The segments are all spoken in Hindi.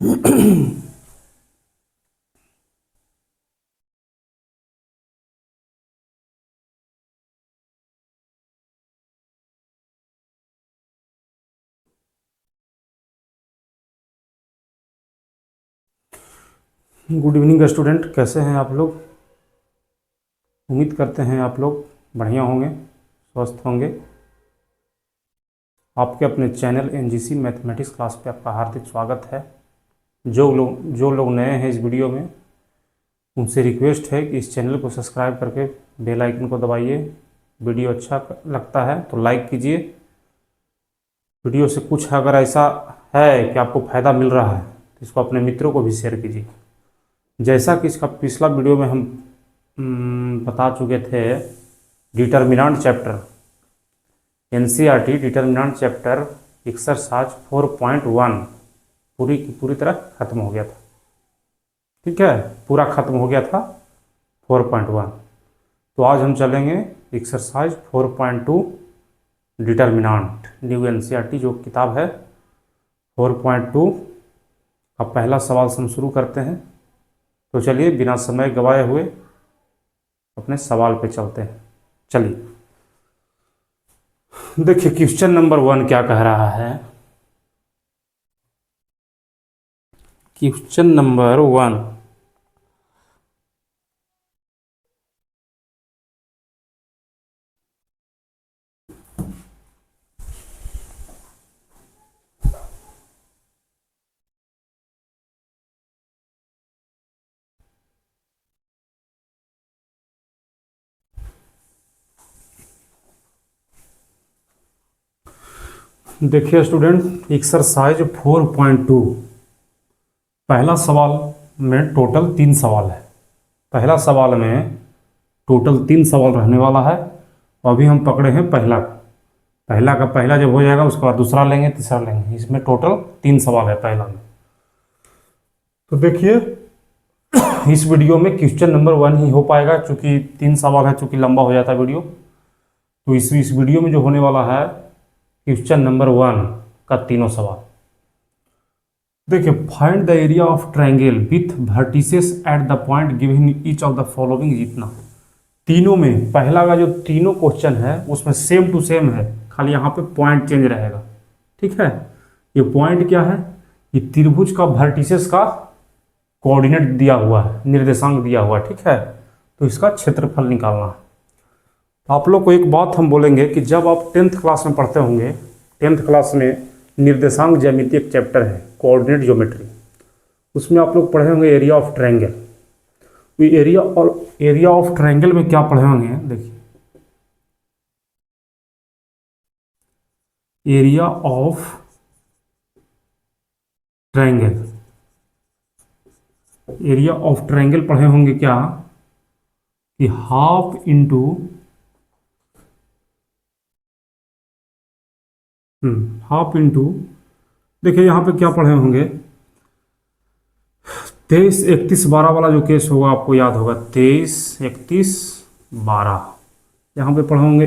गुड इवनिंग स्टूडेंट, कैसे हैं आप लोग। उम्मीद करते हैं आप लोग बढ़िया होंगे, स्वस्थ होंगे। आपके अपने चैनल एनजीसी मैथमेटिक्स क्लास पे आपका हार्दिक स्वागत है। जो लोग नए हैं इस वीडियो में, उनसे रिक्वेस्ट है कि इस चैनल को सब्सक्राइब करके बेल आइकन को दबाइए। वीडियो अच्छा लगता है तो लाइक कीजिए। वीडियो से कुछ अगर ऐसा है कि आपको फ़ायदा मिल रहा है तो इसको अपने मित्रों को भी शेयर कीजिए। जैसा कि इसका पिछला वीडियो में हम बता चुके थे, determinant chapter NCERT determinant chapter exercise 4.1 पूरी की पूरी तरह खत्म हो गया था। ठीक है, पूरा खत्म हो गया था 4.1। तो आज हम चलेंगे एक्सरसाइज 4.2 डिटर्मिनेंट। न्यू एनसीईआरटी जो किताब है 4.2 का पहला सवाल से हम शुरू करते हैं। तो चलिए बिना समय गवाए हुए अपने सवाल पे चलते हैं। चलिए देखिए, क्वेश्चन नंबर 1 क्या कह रहा है। क्वेश्चन नंबर 1, देखिए स्टूडेंट, एक्सरसाइज 4.2 पहला सवाल में टोटल 3 सवाल है। पहला सवाल में टोटल 3 सवाल रहने वाला है। अभी हम पकड़े हैं पहला का पहला जब हो जाएगा उसके बाद दूसरा लेंगे, तीसरा लेंगे। इसमें टोटल 3 सवाल है पहला में। तो देखिए, इस वीडियो में क्वेश्चन नंबर 1 ही हो पाएगा, चूंकि 3 सवाल है, चूंकि लंबा हो जाता है वीडियो। तो इस वीडियो में जो होने वाला है क्वेश्चन नंबर 1 का तीनों सवाल। देखिए, find the area of triangle with vertices at the point given each of the following. जितना तीनों में पहला का जो तीनों क्वेश्चन है उसमें सेम टू सेम है, खाली यहाँ पे पॉइंट चेंज रहेगा। ठीक है, ये पॉइंट क्या है, ये त्रिभुज का वर्टिसेस का कोऑर्डिनेट दिया हुआ है, निर्देशांक दिया हुआ है। ठीक है, तो इसका क्षेत्रफल निकालना है। आप लोग को एक बात हम बोलेंगे कि जब आप 10th क्लास में पढ़ते होंगे, 10th क्लास में निर्देशांक ज्यामिति एक चैप्टर है, कोऑर्डिनेट ज्योमेट्री, उसमें आप लोग पढ़े होंगे एरिया ऑफ ट्रायंगल। तो एरिया ऑफ ट्रायंगल में क्या पढ़े होंगे, देखिए, area of triangle, area of triangle पढ़े होंगे क्या कि हाफ इंटू देखिए यहाँ पे क्या पढ़े होंगे, 23, 31, 12 वाला जो केस होगा आपको याद होगा, 23, 31, 12 यहाँ पे पढ़े होंगे।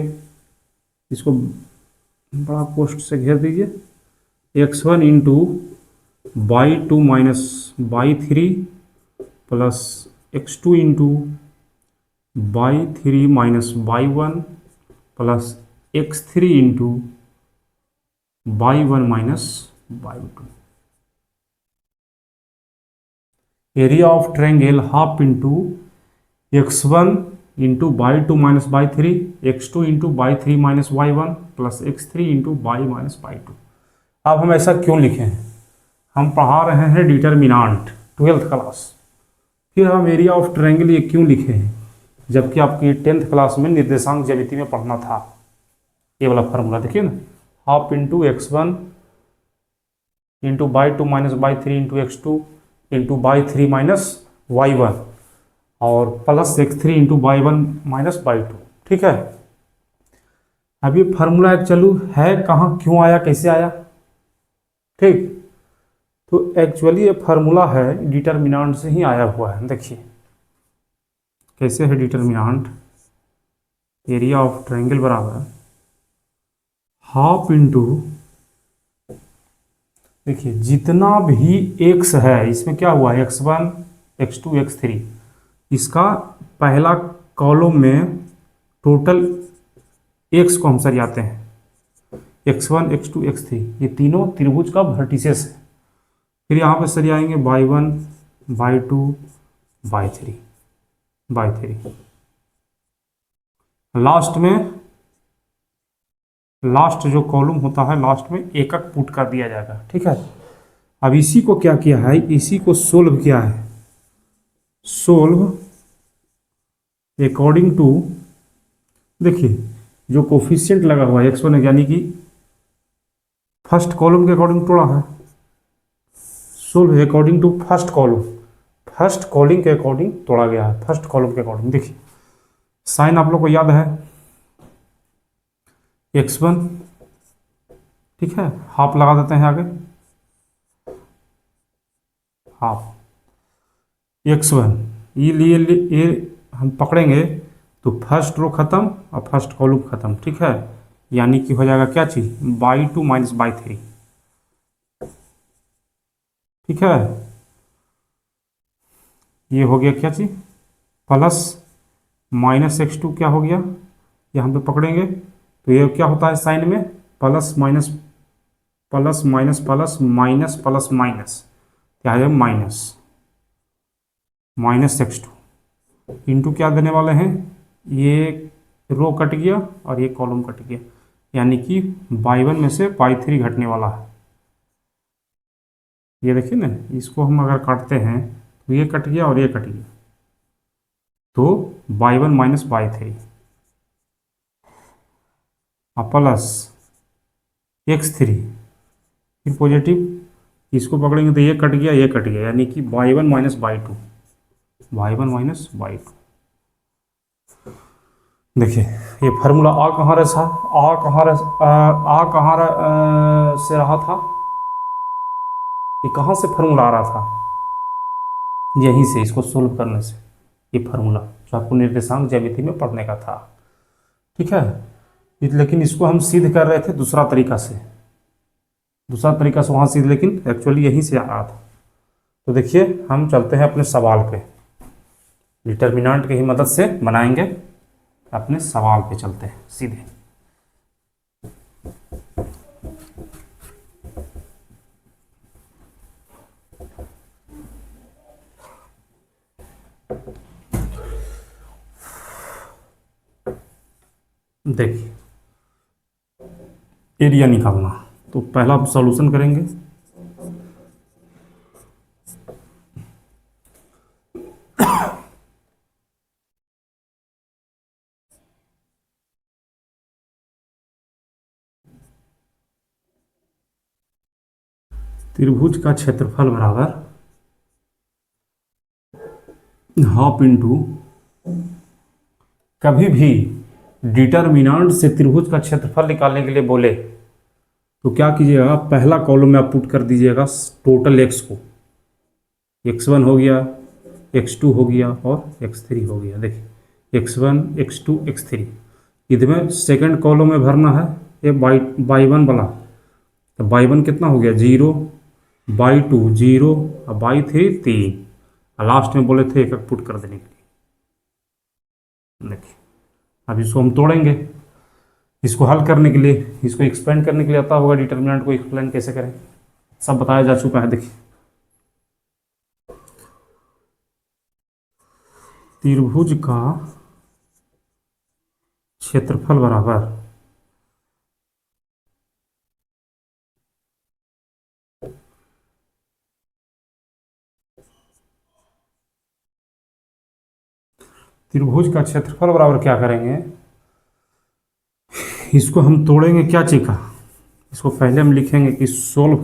इसको बड़ा पोस्ट से घेर दीजिए। x1 into y2 minus y3 plus x2 into y3 minus y1 plus x3 into y1 minus y2। Area of triangle half into x1 into y2 minus y3, x2 into y3 minus y1 plus x3 into y minus y2। अब हम ऐसा क्यों लिखे हैं, हम पढ़ा रहे हैं डिटर्मिनेंट 12th क्लास, फिर हम एरिया ऑफ ट्रायंगल ये क्यों लिखे हैं, जबकि आपकी 10th क्लास में निर्देशांक ज्यामिति में पढ़ना था। ये वाला फार्मूला देखिए ना, half into x1 into y2 minus y3 into x2 into y3 minus y1 और plus x3 into y1 minus y2। ठीक है, अब ये फार्मूला एक चालू है, कहाँ क्यों आया, कैसे आया। ठीक, तो एक्चुअली ये फार्मूला है डिटर्मिनेंट से ही आया हुआ है। देखिए कैसे है डिटर्मिनेंट, एरिया ऑफ ट्रायंगल बराबर हाफ इंटू देखिए जितना भी एक्स है इसमें क्या हुआ, x1 x2 x3, इसका पहला कॉलम में टोटल एक्स को हम सरियाते हैं, x1 x2 x3, ये तीनों त्रिभुज का वर्टिसेस है। फिर यहाँ पे सरियाएंगे y1 y2 y3 y3। Last जो कॉलम होता है लास्ट में एकक पुट कर दिया जाएगा, ठीक है। अब इसी को क्या किया है, इसी को सोल्व किया है, सोल्व अकॉर्डिंग टू, देखिए जो कोफिशिएंट लगा हुआ है x1 यानी कि फर्स्ट कॉलम के अकॉर्डिंग तोड़ा है, solve according to first column, first column के अकॉर्डिंग तोड़ा गया है, फर्स्ट कॉलम के अकॉर्डिंग। देखिए साइन आप लोग को याद है, x1, ठीक है, हाफ लगा देते हैं आगे, हाफ x1, ये लिए हम पकड़ेंगे तो फर्स्ट रो खत्म और फर्स्ट कॉलम खत्म, ठीक है। यानी कि हो जाएगा क्या चीज, y2 माइनस y3, ठीक है। ये हो गया क्या चीज, प्लस माइनस x2 क्या हो गया, यहाँ पे पकड़ेंगे तो ये क्या होता है साइन में, plus minus plus minus plus minus plus minus, क्या है माइनस माइनस x2 इंटू क्या देने वाले हैं, ये रो कट गया और ये कॉलम कट गया, यानी कि y1 में से y3 घटने वाला है। ये देखिए ना, इसको हम अगर काटते हैं तो ये कट गया और ये कट गया, तो y1 minus y3 plus x3, फिर पॉजिटिव, इसको पकड़ेंगे तो ये कट गया ये कट गया, यानी कि y1 minus y2, y1 minus y2। देखिए ये फार्मूला आ कहाँ रहा, से रहा था, ये कहाँ से फार्मूला आ रहा था, यहीं से, इसको सोल्व करने से, ये फार्मूला जो आपको निर्देशांक ज्यामिति में पढ़ने का था, ठीक है। लेकिन इसको हम सिद्ध कर रहे थे दूसरा तरीका से वहाँ सिद्ध, लेकिन एक्चुअली यहीं से आ रहा था। तो देखिए हम चलते हैं अपने सवाल पे, डिटर्मिनेंट की ही मदद से बनाएंगे, अपने सवाल पे चलते हैं सीधे। देखिए एरिया निकालना, तो पहला सॉल्यूशन करेंगे, त्रिभुज का क्षेत्रफल बराबर हाफ इंटू, कभी भी डिटर्मिनेंट से त्रिभुज का क्षेत्रफल निकालने के लिए बोले तो क्या कीजिएगा, पहला कॉलम में आप पुट कर दीजिएगा टोटल एक्स को, x1 हो गया, x2 हो गया और x3 हो गया। देखिए x1 x2 x3, इसमें सेकंड कॉलम में भरना है ये y1 वाला, तो y1 कितना हो गया 0, y2 0 और y3 3, और लास्ट में बोले थे एक पुट कर देने के लिए। देखिए अब इसको हम तोड़ेंगे, इसको हल करने के लिए, इसको एक्सपेंड करने के लिए आता होगा, डिटर्मिनेंट को एक्सप्लेन कैसे करें सब बताया जा चुका है। देखिए त्रिभुज का क्षेत्रफल बराबर क्या करेंगे, इसको हम तोड़ेंगे क्या चीज का, इसको पहले हम लिखेंगे कि सोल्व,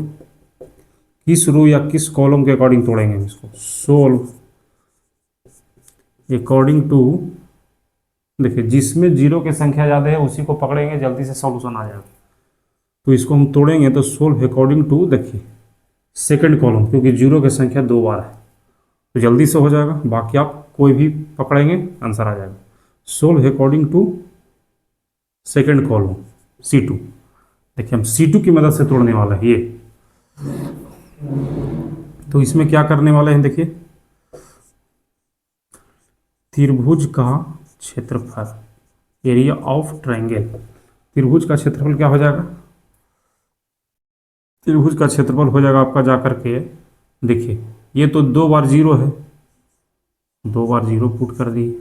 किस रो या किस कॉलम के अकॉर्डिंग तोड़ेंगे इसको, सोल्व अकॉर्डिंग टू, देखिए जिसमें जीरो की संख्या ज़्यादा है उसी को पकड़ेंगे, जल्दी से सॉल्यूशन आ जाएगा। तो इसको हम तोड़ेंगे तो सोल्व अकॉर्डिंग टू, देखिए सेकंड कॉलम, क्योंकि जीरो की संख्या 2 बार है तो जल्दी से हो जाएगा, बाकी आप कोई भी पकड़ेंगे आंसर आ जाएगा। Solve according to second column C2, देखिए हम C2 की मदद से तोड़ने वाला है ये, तो इसमें क्या करने वाले हैं, देखिए त्रिभुज का क्षेत्रफल, एरिया ऑफ ट्रायंगल। त्रिभुज का क्षेत्रफल क्या हो जाएगा, त्रिभुज का क्षेत्रफल हो जाएगा आपका जा करके, देखिए ये तो 2 बार 0 है, 2 बार 0 पुट कर दिए,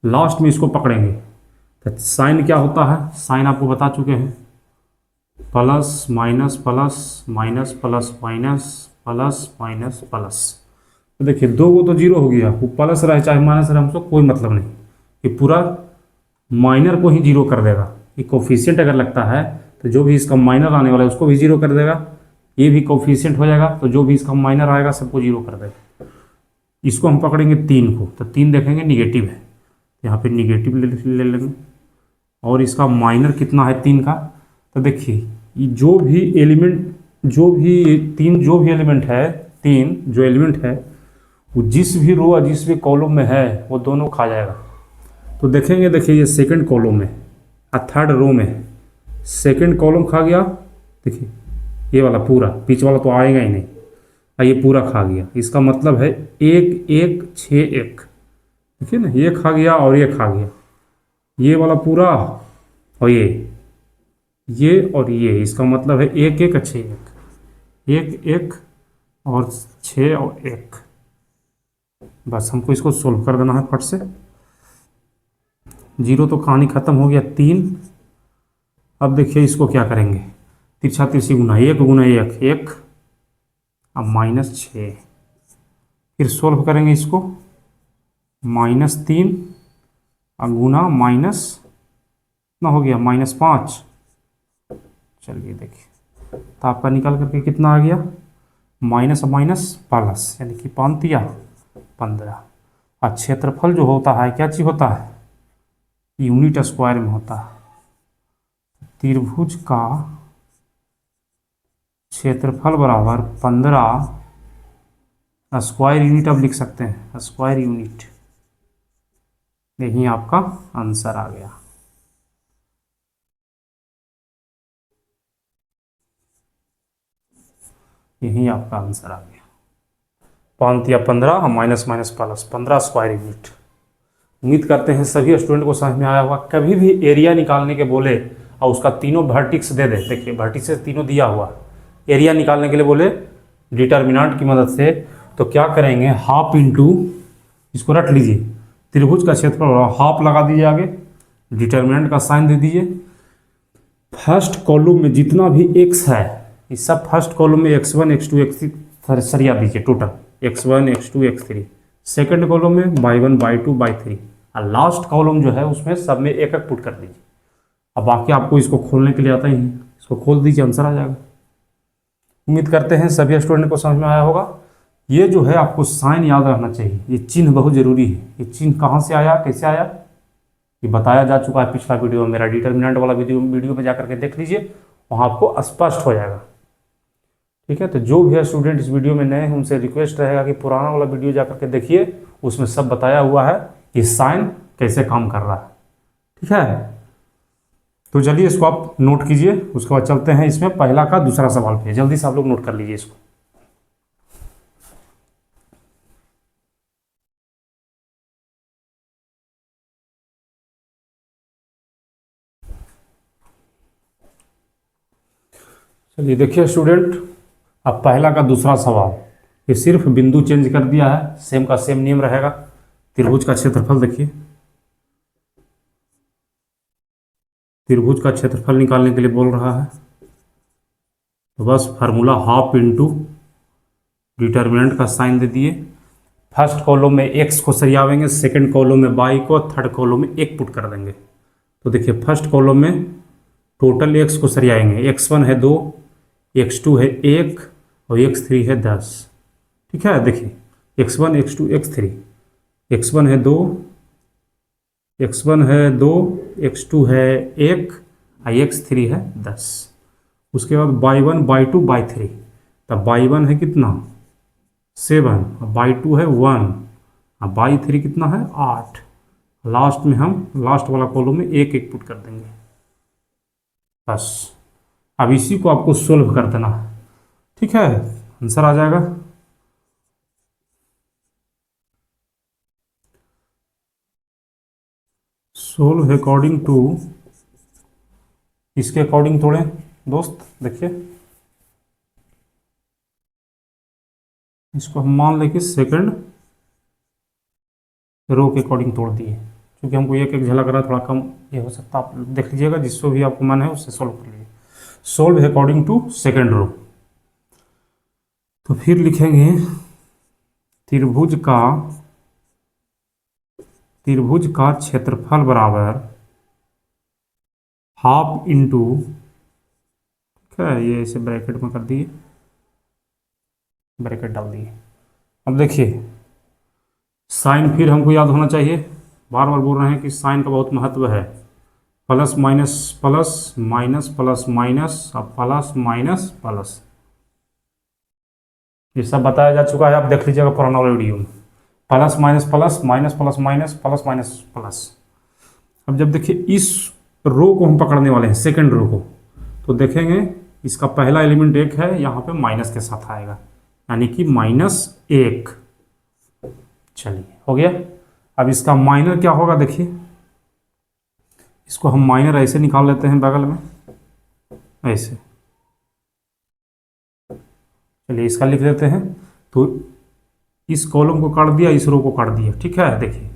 लास्ट में इसको पकड़ेंगे तो साइन क्या होता है, साइन आपको बता चुके हैं, plus minus plus minus plus minus plus minus plus. तो देखिए 2 को तो 0 हो गया, वो प्लस रहे चाहे माइनस रहे हमको कोई मतलब नहीं, ये पूरा माइनर को ही 0 कर देगा। ये कोफिशिएंट अगर लगता है तो जो भी इसका माइनर आने वाला है उसको भी 0 कर देगा, ये भी कोफिशिएंट हो जाएगा तो जो भी इसका माइनर आएगा सबको 0 कर देगा। इसको हम पकड़ेंगे 3 को, तो 3 देखेंगे निगेटिव है, यहाँ पे निगेटिव ले लेंगे। और इसका माइनर कितना है 3 का, तो देखिए ये जो भी एलिमेंट, जो भी 3 जो भी एलिमेंट है, 3 जो एलिमेंट है वो जिस भी रो और जिस भी कॉलम में है वो दोनों खा जाएगा। तो देखेंगे, देखिए ये सेकंड कॉलम में और थर्ड रो में, सेकंड कॉलम खा गया, देखिए ये वाला पूरा, बीच वाला तो आएगा ही नहीं, और ये पूरा खा गया। इसका मतलब है 1 1 6 1, देखिए ना, ये खा गया और ये खा गया, ये वाला पूरा और ये और ये, इसका मतलब है 1 1 6 1 1 1 और 6 और 1। बस हमको इसको सोल्व कर देना है फट से। 0 तो कहानी खत्म हो गया, 3। अब देखिए इसको क्या करेंगे, तिरछा तिरछी गुना, 1 गुना 1 1, अब -6, फिर सोल्व करेंगे इसको, -3 और गुना माइनस कितना हो गया, -5। चलिए देखिए तो आपका निकल करके कितना आ गया, माइनस माइनस प्लस, यानी कि 5 15। और क्षेत्रफल जो होता है क्या चीज़ होता है, यूनिट स्क्वायर में होता है। त्रिभुज का क्षेत्रफल बराबर 15 स्क्वायर यूनिट, अब लिख सकते हैं स्क्वायर यूनिट। यही आपका आंसर आ गया। यही आपका आंसर आ गया, 5 या 15 minus minus plus 15 square unit. उम्मीद करते हैं सभी स्टूडेंट को समझ में आया होगा। कभी भी एरिया निकालने के बोले और उसका तीनों वर्टिक्स दे दे, देखिए वर्टिक्स तीनों दिया हुआ, एरिया निकालने के लिए बोले डिटर्मिनेंट की मदद से, तो क्या करेंगे, हाफ इंटू, इसको रट लीजिए, त्रिभुज का क्षेत्रफल हाफ लगा दीजिए, आगे डिटर्मिनेंट का साइन दे दीजिए। फर्स्ट कॉलम में जितना भी एक्स है, इस सब फर्स्ट कॉलम में x1 x2 x3 सरिया दीजिए, total x1 x2 x3। Second column में y1 y2 y3, और लास्ट कॉलम जो है उसमें सब में एक एक पुट कर दीजिए। अब बाकी आपको इसको खोलने के लिए आता ही है, इसको खोल दीजिए, आंसर आ जाएगा। उम्मीद करते हैं सभी स्टूडेंट को समझ में आया होगा। ये जो है आपको साइन याद रखना चाहिए, ये चिन्ह बहुत जरूरी है। ये चिन्ह कहाँ से आया, कैसे आया, ये बताया जा चुका है पिछला वीडियो में, मेरा डिटर्मिनेंट वाला वीडियो में जाकर के देख लीजिए, वहाँ आपको स्पष्ट हो जाएगा। ठीक है, तो जो भी है स्टूडेंट इस वीडियो में नए हैं उनसे रिक्वेस्ट रहेगा कि पुराना वाला वीडियो जा करके देखिए, उसमें सब बताया हुआ है कि साइन कैसे काम कर रहा है। ठीक है, तो चलिए इसको आप नोट कीजिए, उसके बाद चलते हैं इसमें पहला का दूसरा सवाल पे। जल्दी से आप लोग नोट कर लीजिए इसको। चलिए देखिए स्टूडेंट, अब पहला का दूसरा सवाल, ये सिर्फ बिंदु चेंज कर दिया है, सेम का सेम नियम रहेगा। त्रिभुज का क्षेत्रफल देखिए, त्रिभुज का क्षेत्रफल निकालने के लिए बोल रहा है, तो बस फार्मूला हाफ इंटू डिटर्मिनेंट का साइन दे दिए। फर्स्ट कॉलम में x को सरियावेंगे, सेकंड कॉलम में y को, थर्ड कॉलम में 1 पुट कर देंगे। तो देखिए फर्स्ट कॉलम में टोटल x को सरियाएंगे, x1 है 2, x2 है 1 और x3 है 10। ठीक है, देखिए x1 x2 x3, x1 है 2, x1 है 2, x2 है 1 और x3 है 10। उसके बाद y1 y2 y3, तब y1 है कितना 7 और y2 है 1 और y3 कितना है 8। लास्ट में हम लास्ट वाला कॉलम में 1 1 पुट कर देंगे। बस अब इसी को आपको सोल्व कर देना है। ठीक है, आंसर आ जाएगा। सोल्व अकॉर्डिंग टू, इसके अकॉर्डिंग तोड़ें दोस्त, देखिए इसको हम मान लें कि सेकंड रो के अकॉर्डिंग तोड़ दिए, क्योंकि हमको एक एक झलक रहा, थोड़ा कम ये हो सकता है, आप देख लीजिएगा, जिसको भी आपको मन है उससे सोल्व कर लीजिए। Solve according to second row, तो फिर लिखेंगे त्रिभुज का क्षेत्रफल बराबर हाफ इंटू, ठीक है, ये इसे ब्रैकेट में कर दिए, ब्रैकेट डाल दिए। अब देखिए साइन फिर हमको याद होना चाहिए, बार बार बोल रहे हैं कि साइन का बहुत महत्व है। Plus minus plus, minus plus minus, और प्लस माइनस प्लस, ये सब बताया जा चुका है, आप देख लीजिएगा पुराना वीडियो में। Plus minus plus, minus plus minus, plus minus plus. अब जब देखिए इस रो को हम पकड़ने वाले हैं, सेकंड रो को, तो देखेंगे इसका पहला एलिमेंट एक है, यहाँ पे माइनस के साथ आएगा, यानी कि -1। चलिए हो गया। अब इसका माइनर क्या होगा, देखिए इसको हम माइनर ऐसे निकाल लेते हैं बगल में, ऐसे, चलिए इसका लिख लेते हैं। तो इस कॉलम को काट दिया, इस रो को काट दिया, ठीक है, देखिए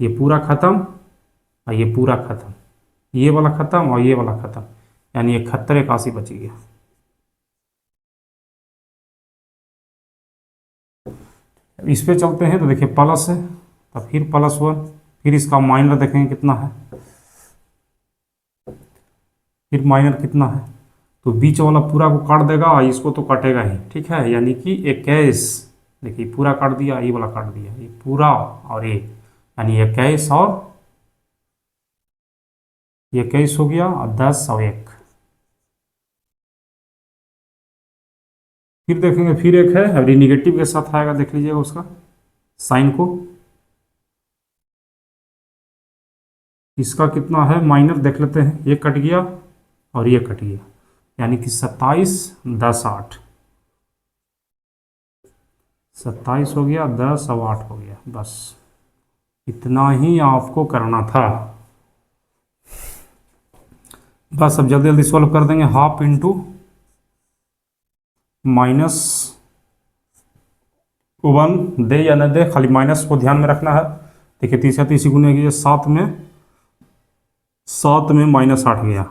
ये पूरा खत्म और ये पूरा खत्म, ये वाला खत्म और ये वाला खत्म, यानी 71 81 बच गया। इस पे चलते हैं तो देखिए प्लस है, तो फिर +1, फिर इसका माइनर देखेंगे कितना है, फिर माइनर कितना है, तो बीच वाला पूरा को काट देगा, इसको तो काटेगा ही, ठीक है, यानी कि 21। देखिए पूरा काट दिया, ये वाला काट दिया, ये पूरा और ये, यानी 21 और 21 हो गया, और 10 और 1। फिर देखेंगे, फिर एक है, अभी निगेटिव के साथ आएगा, देख लीजिएगा उसका साइन को, इसका कितना है माइनर देख लेते हैं, ये कट गया और ये कट गया, यानी कि 27 10 8, 27 हो गया, 10 और 8 हो गया, बस इतना ही आपको करना था। बस अब जल्दी जल्दी सॉल्व कर देंगे। हाफ इंटू -1 दे या न दे, खाली माइनस को ध्यान में रखना है। देखिए 30 30 गुने गया, 7 में -8 गया,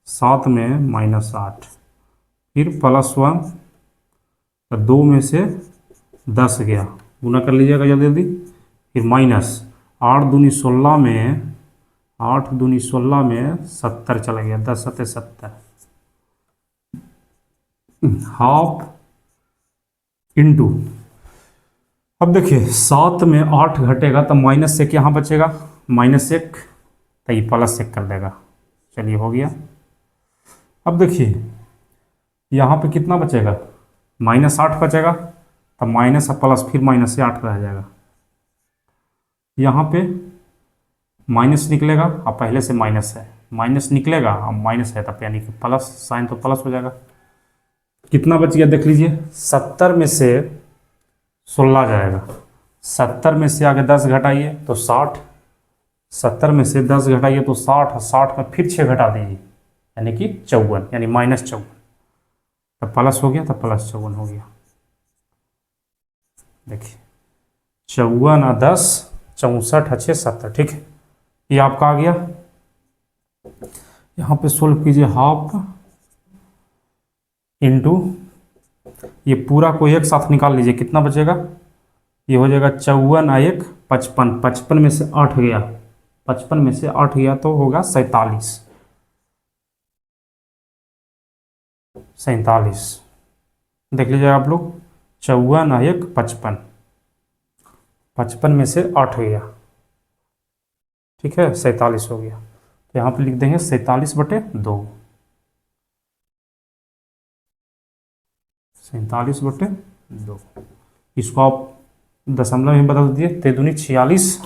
7 में -8, फिर +1, 2 में से 10 गया, गुना कर लीजिएगा जल्दी जल्दी, फिर माइनस 8 दूनी 16 में, 8 दूनी 16 में 70 चला गया, 10 7 70, हाफ इंटू, अब देखिए 7 में 8 घटेगा तो -1 यहाँ बचेगा, -1, तो ये +1 कर देगा। चलिए हो गया। अब देखिए यहाँ पे कितना बचेगा, -8 बचेगा, तो माइनस और प्लस, फिर माइनस से 8 रह जाएगा, यहाँ पे माइनस निकलेगा और पहले से माइनस है, माइनस निकलेगा और माइनस है, तब यानी कि प्लस, साइन तो प्लस हो जाएगा। कितना बच गया देख लीजिए, 70 में से 16 जाएगा, 70 में से आगे 10 घटाइए तो 60, 70 में से 10 घटाइए तो 60, 60 में फिर 6 घटा दीजिए, यानी कि 54, यानी -54, तब प्लस हो गया, तब +54 हो गया। देखिए 54 और 10, 64 अच्छे 70, ठीक है, ये आपका आ गया। यहाँ पे सोल्व कीजिए, हाफ इंटू, ये पूरा को एक साथ निकाल लीजिए, कितना बचेगा, ये हो जाएगा 54 और 1 55, 55 में से 8 गया, 55 में से 8 गया तो होगा 47, 47 देख लीजिए आप लोग, 54 और 1 55, 55 में से 8 गया, ठीक है, 47 हो गया, तो यहाँ पे लिख देंगे 47/2, 47/2, इसको आप दशमलव में बदल दिए, 3 दूनी 46,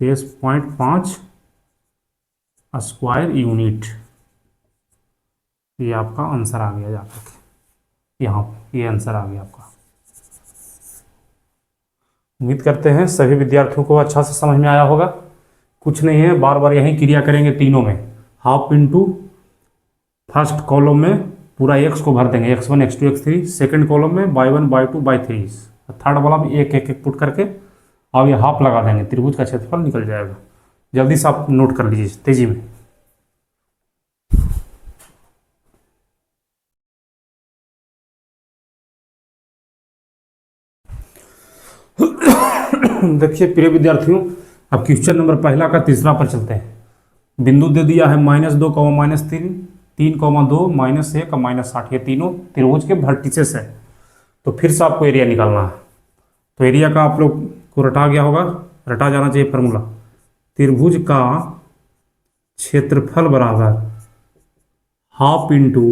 23.5 स्क्वायर यूनिट, ये आपका आंसर आ गया जाकर के। यहाँ ये आंसर आ गया आपका। उम्मीद करते हैं सभी विद्यार्थियों को अच्छा से समझ में आया होगा। कुछ नहीं है, बार बार यही क्रिया करेंगे तीनों में। हाफ इंटू फर्स्ट कॉलम में पूरा एक्स को भर देंगे, x1 x2 x3, second column में y1 y2 y3, थर्ड वाला में एक एक एक पुट करके अब ये हाफ लगा देंगे, त्रिभुज का क्षेत्रफल निकल जाएगा। जल्दी से आप नोट कर लीजिए तेजी में। देखिए प्रिय विद्यार्थियों, अब क्वेश्चन नंबर पहला का तीसरा पर चलते हैं। बिंदु दे दिया है -2, -3, 3,2, -1 और -8, ये तीनों त्रिभुज के वर्टिसेस है। तो फिर से आपको एरिया निकालना है। तो एरिया का आप लोग को रटा गया होगा, रटा जाना चाहिए फार्मूला। त्रिभुज का क्षेत्रफल बराबर हाफ इंटू,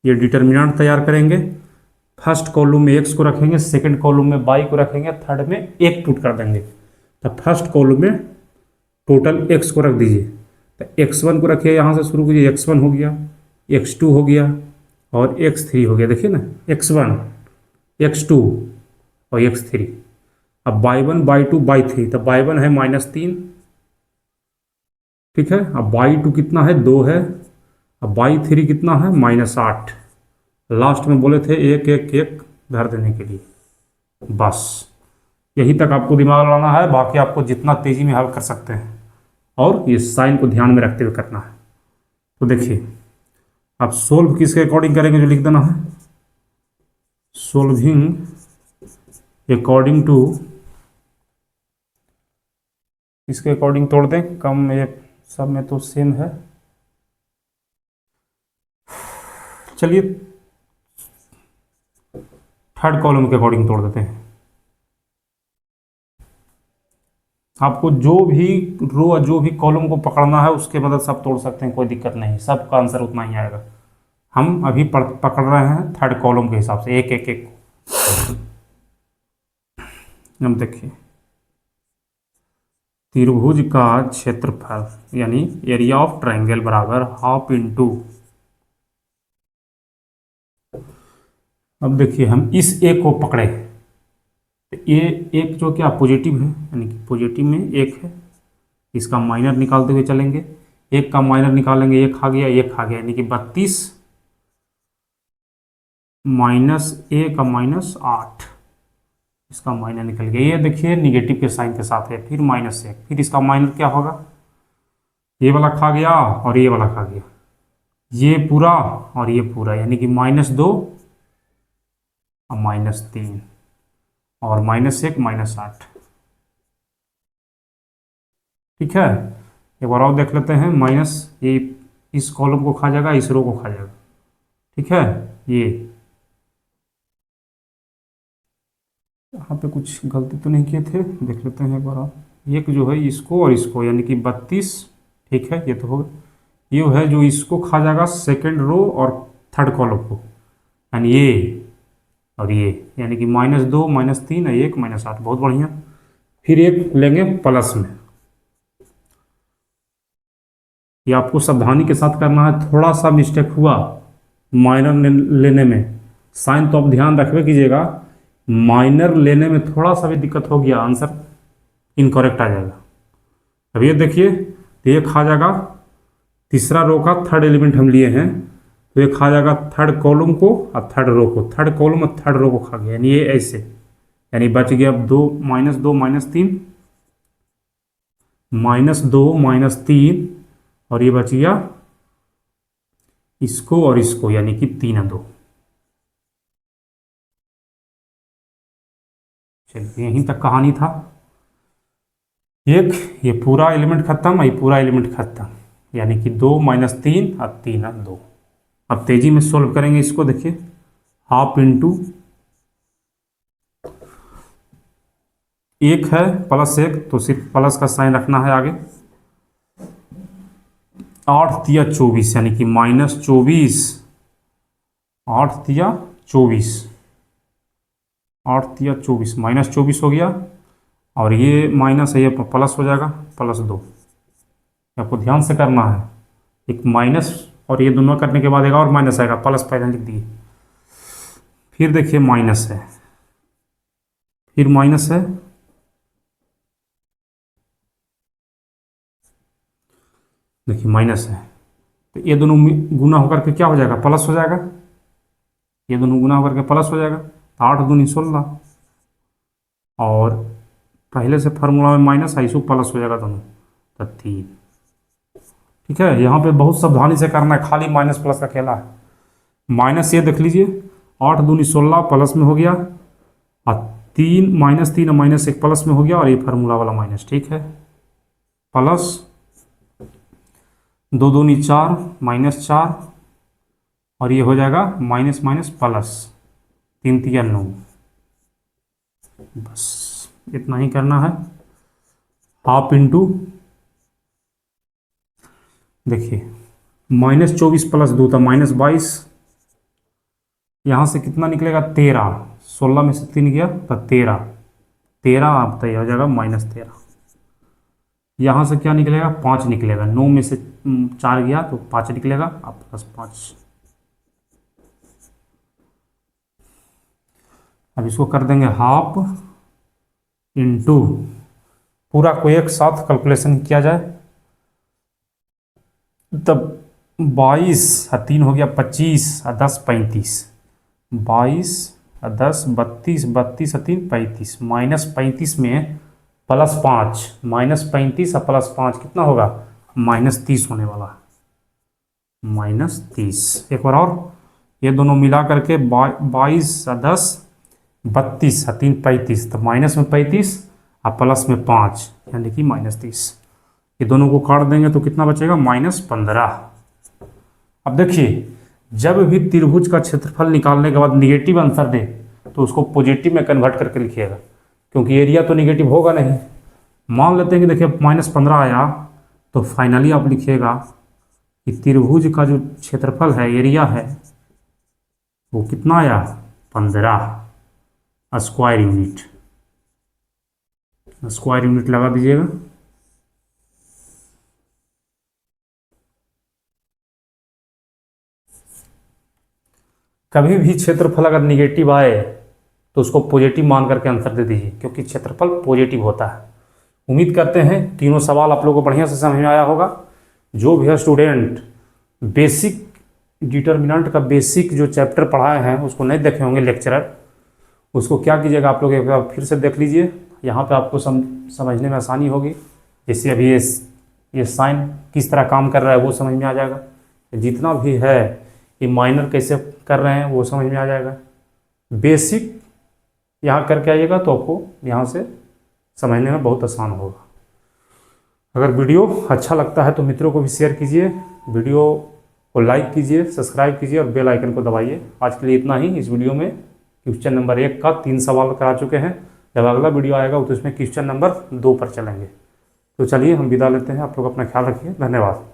ये डिटर्मिनेंट तैयार करेंगे। फर्स्ट कॉलम में x को रखेंगे, सेकंड कॉलम में y को रखेंगे, थर्ड में 1 पुट कर देंगे। तो फर्स्ट कॉलम में टोटल x को रख दीजिए। तो x1 को रखिए, यहाँ से शुरू कीजिए, x1 हो गया, x2 हो गया और x3 हो गया। देखिए ना, x1 x2 और x3। अब y1 y2 y3, तो y1 है -3, ठीक है। अब y2 कितना है, 2 है। अब y3 कितना है, -8। लास्ट में बोले थे 1 1 1 धर देने के लिए। बस यहीं तक आपको दिमाग लगाना है, बाकी आपको जितना तेजी में हल कर सकते हैं और ये साइन को ध्यान में रखते हुए करना है। तो देखिए, आप सोल्व किसके अकॉर्डिंग करेंगे, जो लिख देना है, सोल्विंग अकॉर्डिंग टू, इसके अकॉर्डिंग तोड़ दें, कम ये सब में तो सेम है। चलिए थर्ड कॉलम के अकॉर्डिंग तोड़ देते हैं। आपको जो भी रो और जो भी कॉलम को पकड़ना है उसके मदद से आप तोड़ सकते हैं, कोई दिक्कत नहीं, सबका आंसर उतना ही आएगा। हम अभी पकड़ रहे हैं थर्ड कॉलम के हिसाब से, एक एक एक। हम देखिए, त्रिभुज का क्षेत्रफल यानी एरिया ऑफ ट्रायंगल बराबर हाफ इंटू, अब देखिए हम इस एक को पकड़े, ये एक जो क्या पॉजिटिव है, यानी कि पॉजिटिव में एक है, इसका माइनर निकालते हुए चलेंगे। एक का माइनर निकालेंगे, एक आ गया, एक आ गया, यानी कि 32 -1 का -8, इसका माइनर निकल गया। ये देखिए निगेटिव के साइन के साथ है, फिर -1, फिर इसका माइनर क्या होगा, ये वाला खा गया और ये वाला खा गया, ये पूरा और ये पूरा, यानी कि -2 और -3 और -1 -8। ठीक है, एक बार और देख लेते हैं। माइनस ये इस कॉलम को खा जाएगा, इस रो को खा जाएगा, ठीक है। ये यहाँ पे कुछ गलती तो नहीं किए थे, देख लेते हैं एक बार और। एक जो है इसको और इसको, यानी कि 32, ठीक है, ये तो होगा। ये है जो इसको खा जाएगा, सेकंड रो और थर्ड कॉलम को, यानी ये और ये, यानी कि -2 -3 और 1 -8। बहुत बढ़िया। फिर एक लेंगे प्लस में, ये आपको सावधानी के साथ करना है। थोड़ा सा मिस्टेक हुआ माइनर लेने में, साइन तो आप ध्यान रखबे कीजिएगा, माइनर लेने में थोड़ा सा भी दिक्कत हो गया, आंसर इनकरेक्ट आ जाएगा। अब ये देखिए, तो ये खा जाएगा तीसरा रो का थर्ड एलिमेंट हम लिए हैं, तो ये खा जाएगा थर्ड कॉलम को और थर्ड रो को, थर्ड कॉलम और थर्ड रो को खा गया, यानी ये ऐसे, यानी बच गया अब 2 -2 -3 -2 -3 और ये बच गया इसको और इसको, यानी कि 3 और 2। चलिए यहीं तक कहानी था। एक ये पूरा एलिमेंट खत्म, ये पूरा एलिमेंट खत्म, यानी कि 2 -3 और 3 और 2। अब तेजी में सोल्व करेंगे इसको। देखिए, हाफ इंटू, एक है +1 तो सिर्फ प्लस का साइन रखना है आगे। 8 तिया 24, यानी कि -24, 8 तिया 24, 8 तिया 24, -24 हो गया, और ये माइनस है, ये प्लस हो जाएगा, +2। आपको ध्यान से करना है, एक माइनस और ये दोनों करने के बाद एक और माइनस आएगा, प्लस पहले लिख दिए। फिर देखिए माइनस है, फिर माइनस है, देखिए माइनस है, तो ये दोनों गुना होकर के क्या हो जाएगा, प्लस हो जाएगा। ये दोनों गुना होकर के प्लस हो जाएगा, तो 8 दूनी 16, और पहले से फार्मूला में माइनस है, इसको प्लस हो जाएगा दोनों, तो 3। ठीक है, यहाँ पे बहुत सावधानी से करना है, खाली माइनस प्लस का खेला है। माइनस ये देख लीजिए, 8 दूनी 16 प्लस में हो गया, और 3 -3 और -1 प्लस में हो गया, और ये फार्मूला वाला माइनस। ठीक है, प्लस 2 दूनी 4 -4, और ये हो जाएगा माइनस माइनस प्लस, 3 तिया 9। बस इतना ही करना है। हाफ इंटू, देखिए -24 + 2 था -22, यहाँ से कितना निकलेगा 13, 16 में से 3 गया तो 13, 13 आप तय हो जाएगा -13। यहाँ से क्या निकलेगा 5 निकलेगा, 9 में से 4 गया तो 5 निकलेगा, आप +5। अब इसको कर देंगे हाफ इंटू, पूरा को एक साथ कैलकुलेशन किया जाए तब 22 और 3 हो गया 25 और 10 35, 22 और 10 32, 32 और 3 35, -35 में +5, -35 और +5 कितना होगा, -30 होने वाला, -30। एक बार और, ये दोनों मिला करके 22 और 10 32 और 3 35, तो माइनस में 35 और प्लस में 5, यानी कि -30। ये दोनों को काट देंगे तो कितना बचेगा, -15। अब देखिए, जब भी त्रिभुज का क्षेत्रफल निकालने के बाद निगेटिव आंसर दे तो उसको पॉजिटिव में कन्वर्ट करके लिखिएगा, क्योंकि एरिया तो निगेटिव होगा नहीं। मान लेते हैं कि देखिए -15 आया, तो फाइनली आप लिखिएगा कि त्रिभुज का जो क्षेत्रफल है, एरिया है, वो कितना आया, 15 स्क्वायर यूनिट। स्क्वायर यूनिट लगा दीजिएगा। कभी भी क्षेत्रफल अगर निगेटिव आए तो उसको पॉजिटिव मान करके आंसर दे दीजिए, क्योंकि क्षेत्रफल पॉजिटिव होता है। उम्मीद करते हैं तीनों सवाल आप लोगों को बढ़िया से समझ में आया होगा। जो भी है स्टूडेंट बेसिक डिटर्मिनेंट का बेसिक जो चैप्टर पढ़ाए हैं उसको नहीं देखे होंगे लेक्चरर, उसको क्या कीजिएगा, आप लोग एक बार फिर से देख लीजिए। यहाँ पे आपको समझने में आसानी होगी। जैसे अभी ये साइन किस तरह काम कर रहा है वो समझ में आ जाएगा। जितना भी है ये माइनर कैसे कर रहे हैं वो समझ में आ जाएगा। बेसिक यहाँ करके आइएगा तो आपको यहाँ से समझने में बहुत आसान होगा। अगर वीडियो अच्छा लगता है तो मित्रों को भी शेयर कीजिए, वीडियो को लाइक कीजिए, सब्सक्राइब कीजिए और बेल आइकन को दबाइए। आज के लिए इतना ही। इस वीडियो में क्वेश्चन नंबर 1 का 3 सवाल करा चुके हैं। जब अगला वीडियो आएगा तो इसमें क्वेश्चन नंबर 2 पर चलेंगे। तो चलिए हम विदा लेते हैं। आप लोग अपना ख्याल रखिए। धन्यवाद।